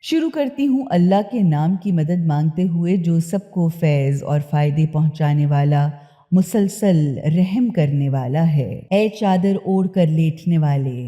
شروع کرتی ہوں اللہ کے نام کی مدد مانگتے ہوئے جو سب کو فیض اور فائدے پہنچانے والا، مسلسل رحم کرنے والا ہے۔ اے چادر اوڑھ کر لیٹنے والے،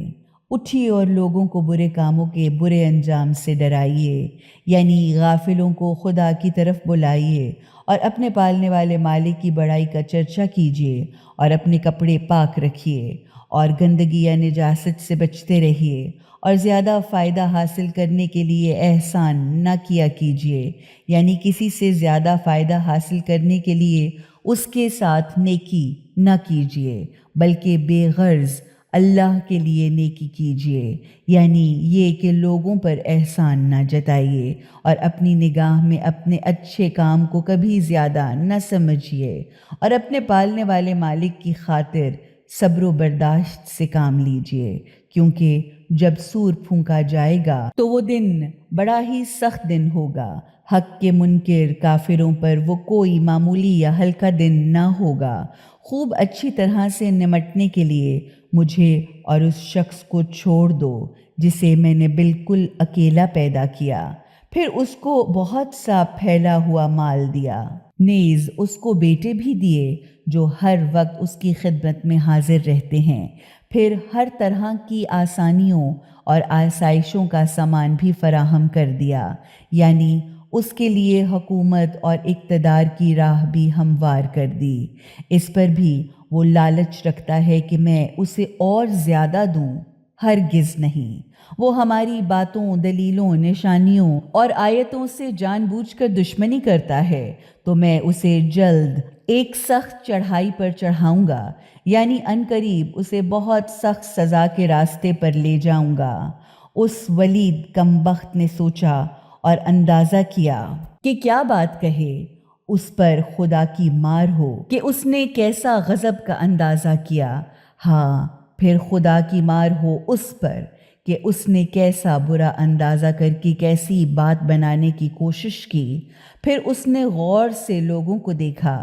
اٹھیے اور لوگوں کو برے کاموں کے برے انجام سے ڈرائیے، یعنی غافلوں کو خدا کی طرف بلائیے اور اپنے پالنے والے مالک کی بڑائی کا چرچا کیجیے اور اپنے کپڑے پاک رکھیے اور گندگی یا نجاست سے بچتے رہیے اور زیادہ فائدہ حاصل کرنے کے لیے احسان نہ کیا کیجیے، یعنی کسی سے زیادہ فائدہ حاصل کرنے کے لیے اس کے ساتھ نیکی نہ کیجیے، بلکہ بے غرض اللہ کے لیے نیکی کیجیے، یعنی یہ کہ لوگوں پر احسان نہ جتائیے اور اپنی نگاہ میں اپنے اچھے کام کو کبھی زیادہ نہ سمجھیے اور اپنے پالنے والے مالک کی خاطر صبر و برداشت سے کام لیجیے، کیونکہ جب سور پھونکا جائے گا تو وہ دن بڑا ہی سخت دن ہوگا۔ حق کے منکر کافروں پر وہ کوئی معمولی یا ہلکا دن نہ ہوگا۔ خوب اچھی طرح سے نمٹنے کے لیے مجھے اور اس شخص کو چھوڑ دو جسے میں نے بالکل اکیلا پیدا کیا، پھر اس کو بہت سا پھیلا ہوا مال دیا، نیز اس کو بیٹے بھی دیے جو ہر وقت اس کی خدمت میں حاضر رہتے ہیں، پھر ہر طرح کی آسانیوں اور آسائشوں کا سامان بھی فراہم کر دیا، یعنی اس کے لیے حکومت اور اقتدار کی راہ بھی ہموار کر دی۔ اس پر بھی وہ لالچ رکھتا ہے کہ میں اسے اور زیادہ دوں، ہرگز نہیں۔ وہ ہماری باتوں، دلیلوں، نشانیوں اور آیتوں سے جان بوجھ کر دشمنی کرتا ہے تو میں اسے جلد ایک سخت چڑھائی پر چڑھاؤں گا، یعنی عنقریب اسے بہت سخت سزا کے راستے پر لے جاؤں گا۔ اس ولید کمبخت نے سوچا اور اندازہ کیا کہ کیا بات کہے، اس پر خدا کی مار ہو کہ اس نے کیسا غضب کا اندازہ کیا۔ ہاں، پھر خدا کی مار ہو اس پر کہ اس نے کیسا برا اندازہ کر کے کیسی بات بنانے کی کوشش کی۔ پھر اس نے غور سے لوگوں کو دیکھا،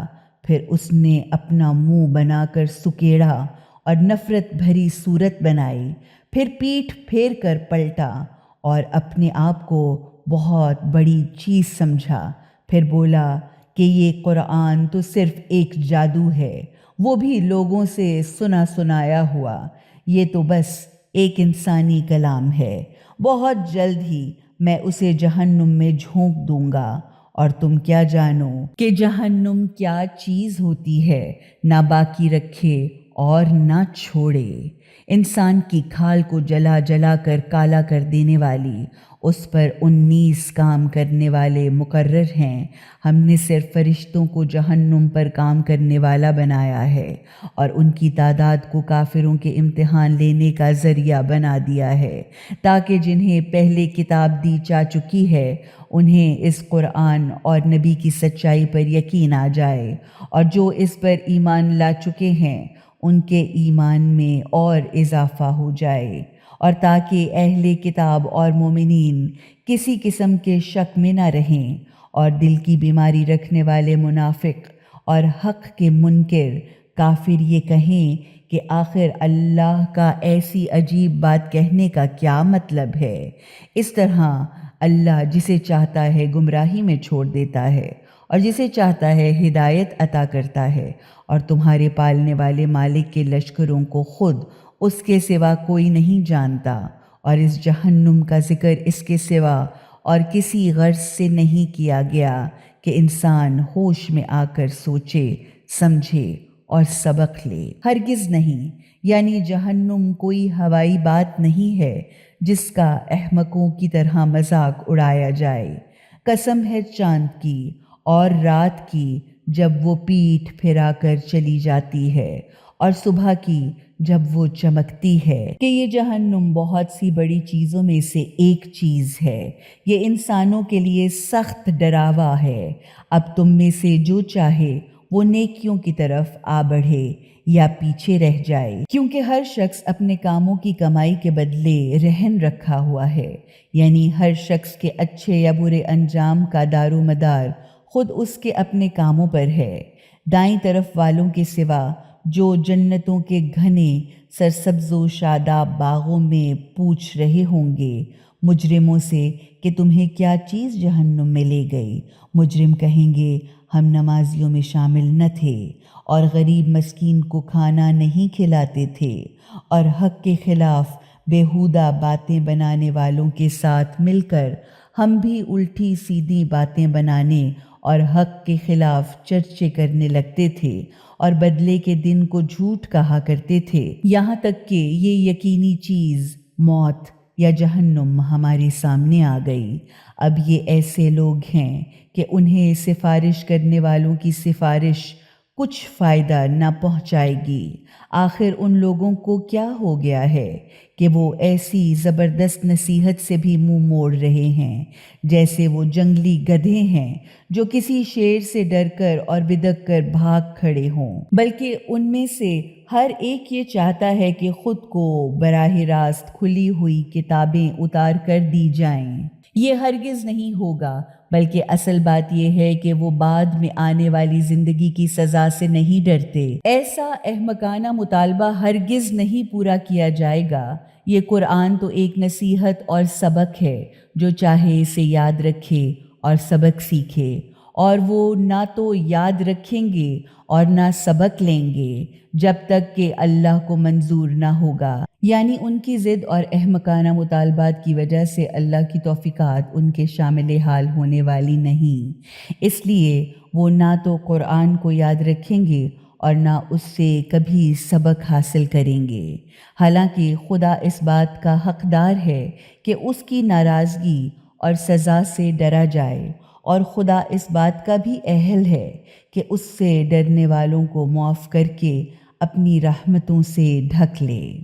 پھر اس نے اپنا منہ بنا کر سکیڑا اور نفرت بھری صورت بنائی، پھر پیٹھ پھیر کر پلٹا اور اپنے آپ کو بہت بڑی چیز سمجھا، پھر بولا کہ یہ قرآن تو صرف ایک جادو ہے، وہ بھی لوگوں سے سنا سنایا ہوا، یہ تو بس ایک انسانی کلام ہے، بہت جلد ہی میں اسے جہنم میں جھونک دوں گا، اور تم کیا جانو کہ جہنم کیا چیز ہوتی ہے، نہ باقی رکھے اور نہ چھوڑے۔ انسان کی کھال کو جلا جلا کر کالا کر دینے والی، اس پر 19 کام کرنے والے مقرر ہیں۔ ہم نے صرف فرشتوں کو جہنم پر کام کرنے والا بنایا ہے اور ان کی تعداد کو کافروں کے امتحان لینے کا ذریعہ بنا دیا ہے، تاکہ جنہیں پہلے کتاب دی جا چکی ہے انہیں اس قرآن اور نبی کی سچائی پر یقین آ جائے، اور جو اس پر ایمان لا چکے ہیں ان کے ایمان میں اور اضافہ ہو جائے، اور تاکہ اہل کتاب اور مومنین کسی قسم کے شک میں نہ رہیں، اور دل کی بیماری رکھنے والے منافق اور حق کے منکر کافر یہ کہیں کہ آخر اللہ کا ایسی عجیب بات کہنے کا کیا مطلب ہے۔ اس طرح اللہ جسے چاہتا ہے گمراہی میں چھوڑ دیتا ہے اور جسے چاہتا ہے ہدایت عطا کرتا ہے، اور تمہارے پالنے والے مالک کے لشکروں کو خود اس کے سوا کوئی نہیں جانتا، اور اس جہنم کا ذکر اس کے سوا اور کسی غرض سے نہیں کیا گیا کہ انسان ہوش میں آ کر سوچے، سمجھے اور سبق لے۔ ہرگز نہیں، یعنی جہنم کوئی ہوائی بات نہیں ہے جس کا احمقوں کی طرح مذاق اڑایا جائے۔ قسم ہے چاند کی اور رات کی جب وہ پیٹھ پھرا کر چلی جاتی ہے، اور صبح کی جب وہ چمکتی ہے، کہ یہ جہنم بہت سی بڑی چیزوں میں سے ایک چیز ہے، یہ انسانوں کے لیے سخت ڈراوا ہے۔ اب تم میں سے جو چاہے وہ نیکیوں کی طرف آ بڑھے یا پیچھے رہ جائے، کیونکہ ہر شخص اپنے کاموں کی کمائی کے بدلے رہن رکھا ہوا ہے، یعنی ہر شخص کے اچھے یا برے انجام کا دار و مدار خود اس کے اپنے کاموں پر ہے۔ دائیں طرف والوں کے سوا جو جنتوں کے گھنے سرسبز و شاداب باغوں میں پوچھ رہے ہوں گے، مجرموں سے کہ تمہیں کیا چیز جہنم میں لے گئی۔ مجرم کہیں گے ہم نمازیوں میں شامل نہ تھے اور غریب مسکین کو کھانا نہیں کھلاتے تھے اور حق کے خلاف بیہودہ باتیں بنانے والوں کے ساتھ مل کر ہم بھی الٹی سیدھی باتیں بنانے اور حق کے خلاف چرچے کرنے لگتے تھے اور بدلے کے دن کو جھوٹ کہا کرتے تھے، یہاں تک کہ یہ یقینی چیز موت یا جہنم ہمارے سامنے آ گئی۔ اب یہ ایسے لوگ ہیں کہ انہیں سفارش کرنے والوں کی سفارش کچھ فائدہ نہ پہنچائے گی۔ آخر ان لوگوں کو کیا ہو گیا ہے کہ وہ ایسی زبردست نصیحت سے بھی منہ موڑ رہے ہیں جیسے وہ جنگلی گدھے ہیں جو کسی شیر سے ڈر کر اور بدک کر بھاگ کھڑے ہوں، بلکہ ان میں سے ہر ایک یہ چاہتا ہے کہ خود کو براہ راست کھلی ہوئی کتابیں اتار کر دی جائیں۔ یہ ہرگز نہیں ہوگا، بلکہ اصل بات یہ ہے کہ وہ بعد میں آنے والی زندگی کی سزا سے نہیں ڈرتے۔ ایسا احمقانہ مطالبہ ہرگز نہیں پورا کیا جائے گا۔ یہ قرآن تو ایک نصیحت اور سبق ہے، جو چاہے اسے یاد رکھے اور سبق سیکھے، اور وہ نہ تو یاد رکھیں گے اور نہ سبق لیں گے جب تک کہ اللہ کو منظور نہ ہوگا، یعنی ان کی ضد اور احمقانہ مطالبات کی وجہ سے اللہ کی توفیقات ان کے شامل حال ہونے والی نہیں۔ اس لیے وہ نہ تو قرآن کو یاد رکھیں گے اور نہ اس سے کبھی سبق حاصل کریں گے، حالانکہ خدا اس بات کا حقدار ہے کہ اس کی ناراضگی اور سزا سے ڈرا جائے، اور خدا اس بات کا بھی اہل ہے کہ اس سے ڈرنے والوں کو معاف کر کے اپنی رحمتوں سے ڈھک لے۔